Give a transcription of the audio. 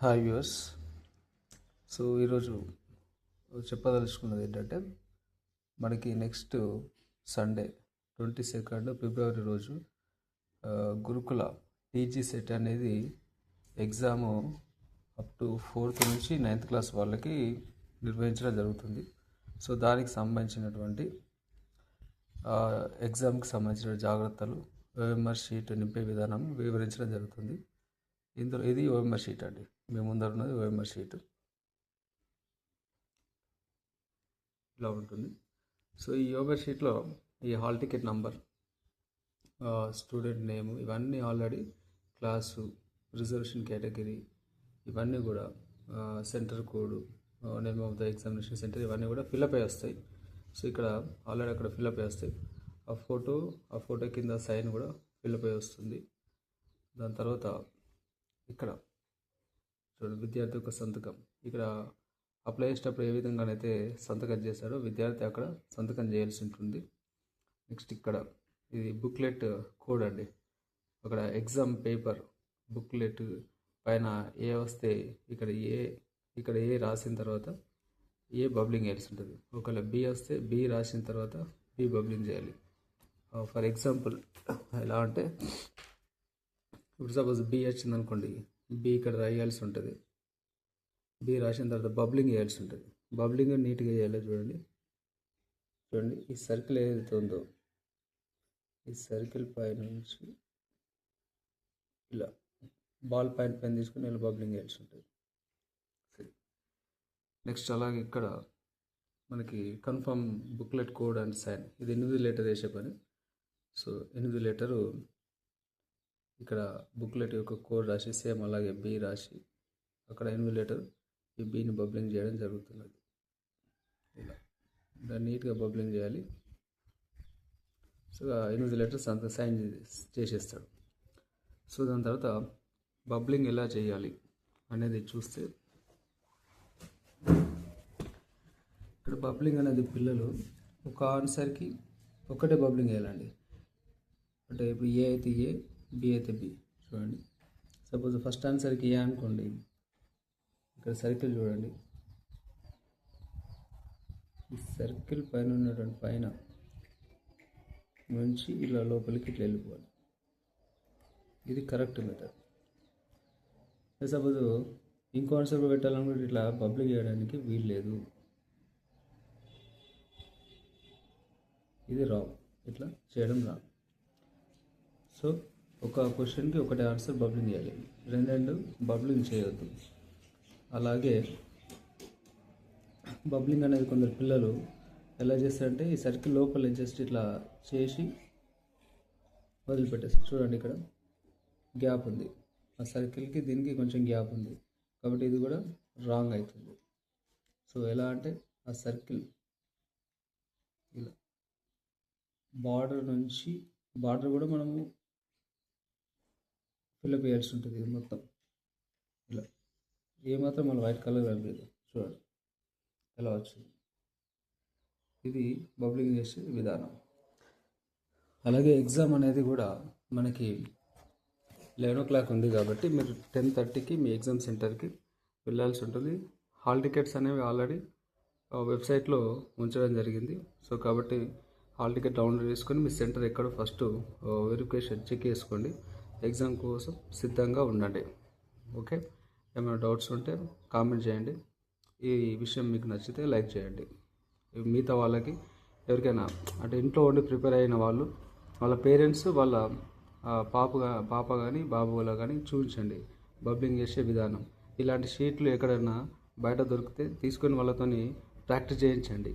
Hi viewers. So ఈరోజు చెప్పదలుచుకున్నది ఏంటంటే, మనకి నెక్స్ట్ సండే 22 ఫిబ్రవరి రోజు గురుకుల టీజీ సెట్ అనేది ఎగ్జాము అప్ టు 4th నుంచి 9th క్లాస్ వాళ్ళకి నిర్వహించడం జరుగుతుంది. సో దానికి సంబంధించినటువంటి ఎగ్జామ్కి సంబంధించిన జాగ్రత్తలు, ఓఎంఆర్ షీట్ నింపే విధానం వివరించడం జరుగుతుంది. ఇందులో ఇది ఓఎంఆర్ షీట్ అండి, మీ ముందర ఉన్నది ఓఎంఆర్ షీట్ ఇలా ఉంటుంది. సో ఈ ఓఎంఆర్ షీట్లో ఈ hall ticket number, student name, ఇవన్నీ ఆల్రెడీ క్లాసు, రిజర్వేషన్ కేటగిరీ, ఇవన్నీ కూడా centre code, name of the examination centre, ఇవన్నీ కూడా ఫిల్అప్ అయ్యి వస్తాయి. సో ఇక్కడ ఆల్రెడీ అక్కడ ఫిల్అప్ అయ్యి వస్తాయి. ఆ ఫోటో కింద సైన్ కూడా ఫిల్అప్ అయ్యి వస్తుంది. దాని తర్వాత ఇక్కడ చూడండి, విద్యార్థి యొక్క సంతకం. ఇక్కడ అప్లై చేసేటప్పుడు ఏ విధంగానైతే సంతకం చేశాడో విద్యార్థి అక్కడ సంతకం చేయాల్సి ఉంటుంది. నెక్స్ట్ ఇక్కడ ఇది బుక్లెట్ కోడ్ అండి. అక్కడ ఎగ్జామ్ పేపర్ బుక్లెట్ పైన ఏ వస్తే ఇక్కడ ఏ రాసిన తర్వాత ఏ బబ్లింగ్ వేయాల్సి ఉంటుంది. ఒకవేళ బి వస్తే బి రాసిన తర్వాత బి బబ్లింగ్ చేయాలి. ఫర్ ఎగ్జాంపుల్ ఎలా అంటే, ఇప్పుడు సపోజ్ బి వచ్చింది అనుకోండి, బి ఇక్కడ రాయాల్సి ఉంటుంది. బి రాసిన తర్వాత బబ్లింగ్ వేయాల్సి ఉంటుంది. బబ్లింగ్ నీట్గా వేయాలి. చూడండి, ఈ సర్కిల్ ఏదైతే ఉందో ఈ సర్కిల్ పై నుంచి ఇలా బాల్ పాయింట్ పైన తీసుకుని ఇలా బబ్లింగ్ వేయాల్సి ఉంటుంది. నెక్స్ట్ అలాగే ఇక్కడ మనకి confirm booklet code and sign, ఇది 8 లెటర్ వేసే పని. సో 8 లెటరు ఇక్కడ బుక్లెట్ యొక్క కోడ్ రాసి, సేమ్ అలాగే బి రాసి అక్కడ 8 లెటర్ ఈ బీని బబ్లింగ్ చేయడం జరుగుతున్నది. ఇలా దాన్ని నీట్గా బబ్లింగ్ చేయాలి. సో 8 లెటర్స్ అంత సైన్ చేసేస్తాడు. సో దాని తర్వాత బబ్లింగ్ ఎలా చేయాలి అనేది చూస్తే, ఇక్కడ బబ్లింగ్ అనేది పిల్లలు ఒక ఆన్సర్కి ఒకటే బబ్లింగ్ వేయాలండి. అంటే ఇప్పుడు ఏ అయితే ఏ, బి అయితే బి. చూడండి, సపోజ్ ఫస్ట్ ఆన్సర్కి ఏ అనుకోండి, ఇక్కడ సర్కిల్ చూడండి, ఈ సర్కిల్ పైన ఉన్నటువంటి పైన నుంచి ఇలా లోపలికి ఇట్లా వెళ్ళిపోవాలి. ఇది కరెక్ట్ మెథడ్. సపోజ్ ఇంకో ఆన్సర్ పెట్టాలనుకుంటే ఇట్లా పబ్లిక్ చేయడానికి వీలు లేదు, ఇది రాంగ్, ఇట్లా చేయడం రాంగ్. సో ఒక క్వశ్చన్కి ఒకటి ఆన్సర్ బబ్లింగ్ చేయాలి, రెండు బబ్లింగ్ చేయొద్దు. అలాగే బబ్లింగ్ అనేది కొందరు పిల్లలు ఎలా చేస్తారంటే, ఈ సర్కిల్ లోపల జస్ట్ ఇట్లా చేసి వదిలిపెట్టేస్తారు. చూడండి, ఇక్కడ గ్యాప్ ఉంది, ఆ సర్కిల్కి దీనికి కొంచెం గ్యాప్ ఉంది, కాబట్టి ఇది కూడా రాంగ్ అవుతుంది. సో ఎలా అంటే, ఆ సర్కిల్ ఇలా బార్డర్ కూడా మనము ఫిల్అప్ చేయాల్సి ఉంటుంది. ఇది మొత్తం ఇలా ఏమాత్రం మన వైట్ కలర్ కనిపించదు. చూడండి ఎలా వచ్చింది. ఇది బబ్లింగ్ చేసే విధానం. అలాగే ఎగ్జామ్ అనేది కూడా మనకి 11 o'clock ఉంది కాబట్టి మీరు 10:30కి మీ ఎగ్జామ్ సెంటర్కి వెళ్ళాల్సి ఉంటుంది. హాల్ టికెట్స్ అనేవి ఆల్రెడీ వెబ్సైట్లో ఉంచడం జరిగింది. సో కాబట్టి హాల్ టికెట్ డౌన్లోడ్ చేసుకొని మీ సెంటర్ ఎక్కడో ఫస్ట్ వెరిఫికేషన్ చెక్ చేసుకోండి. ఎగ్జామ్ కోసం సిద్ధంగా ఉండండి. ఓకే, ఏమైనా డౌట్స్ ఉంటే కామెంట్ చేయండి. ఈ విషయం మీకు నచ్చితే లైక్ చేయండి. మిగతా వాళ్ళకి ఎవరికైనా అంటే ఇంట్లో ఉండి ప్రిపేర్ అయిన వాళ్ళు, వాళ్ళ పేరెంట్స్, వాళ్ళ పాప కానీ బాబు వాళ్ళ కానీ చూపించండి బబ్లింగ్ చేసే విధానం. ఇలాంటి షీట్లు ఎక్కడైనా బయట దొరికితే తీసుకొని వాళ్ళతోని ప్రాక్టీస్ చేయించండి.